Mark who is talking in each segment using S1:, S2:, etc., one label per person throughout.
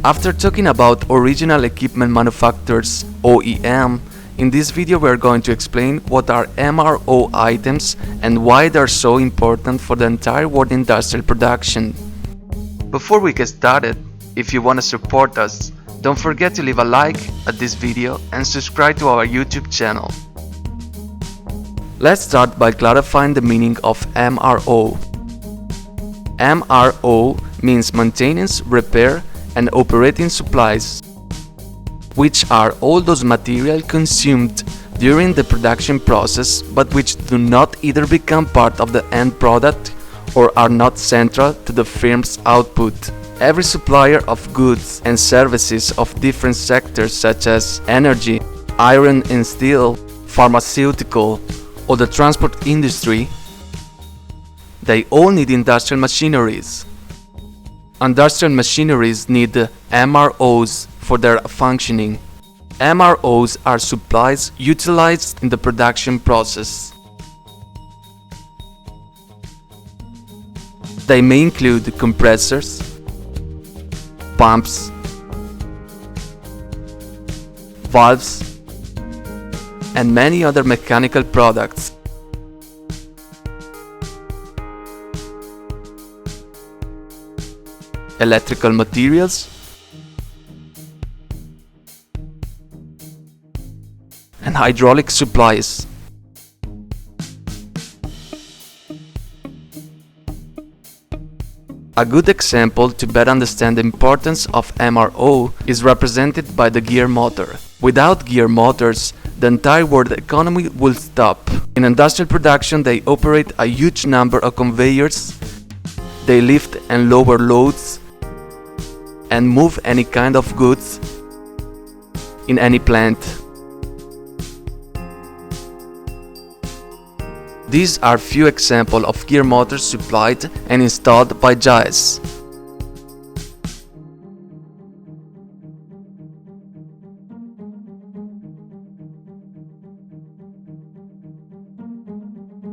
S1: After talking about original equipment manufacturers (OEM), in this video we are going to explain what are MRO items and why they are so important for the entire world industrial production. Before we get started, if you want to support us, don't forget to leave a like at this video and subscribe to our YouTube channel. Let's start by clarifying the meaning of MRO. MRO means maintenance, repair, and operating supplies, which are all those materials consumed during the production process but which do not either become part of the end product or are not central to the firm's output. Every supplier of goods and services of different sectors such as energy, iron and steel, pharmaceutical, or the transport industry, they all need industrial machineries. Industrial machineries need MROs for their functioning. MROs are supplies utilized in the production process. They may include compressors, pumps, valves, and many other mechanical products. Electrical materials, and hydraulic supplies. A good example to better understand the importance of MRO is represented by the gear motor. Without gear motors, the entire world economy will stop. In industrial production, they operate a huge number of conveyors. They lift and lower loads and move any kind of goods in any plant. These are few examples of gear motors supplied and installed by JAES.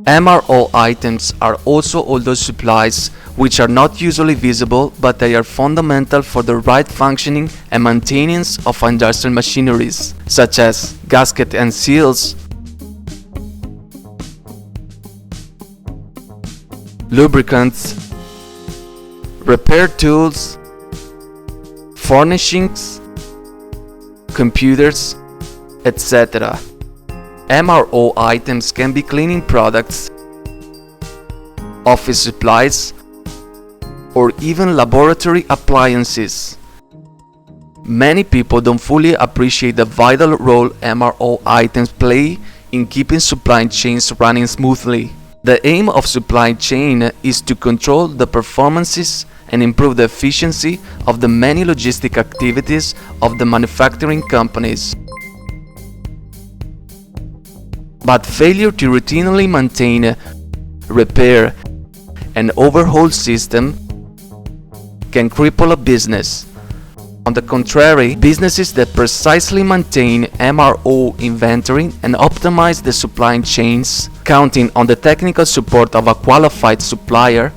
S1: MRO items are also all those supplies which are not usually visible, but they are fundamental for the right functioning and maintenance of industrial machineries, such as gaskets and seals, lubricants, repair tools, furnishings, computers, etc. MRO items can be cleaning products, office supplies, or even laboratory appliances. Many people don't fully appreciate the vital role MRO items play in keeping supply chains running smoothly. The aim of supply chain is to control the performances and improve the efficiency of the many logistic activities of the manufacturing companies. But failure to routinely maintain, repair, and overhaul system can cripple a business. On the contrary, businesses that precisely maintain MRO inventory and optimize the supply chains, counting on the technical support of a qualified supplier,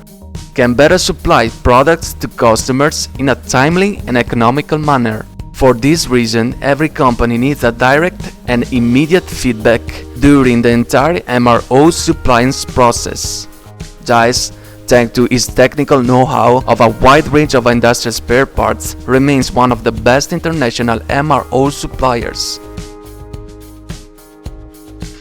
S1: can better supply products to customers in a timely and economical manner. For this reason, every company needs a direct and immediate feedback during the entire MRO supplying process. JAES, thanks to its technical know-how of a wide range of industrial spare parts, remains one of the best international MRO suppliers.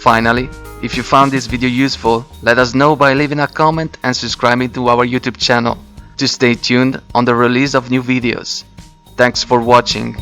S1: Finally, if you found this video useful, let us know by leaving a comment and subscribing to our YouTube channel to stay tuned on the release of new videos. Thanks for watching.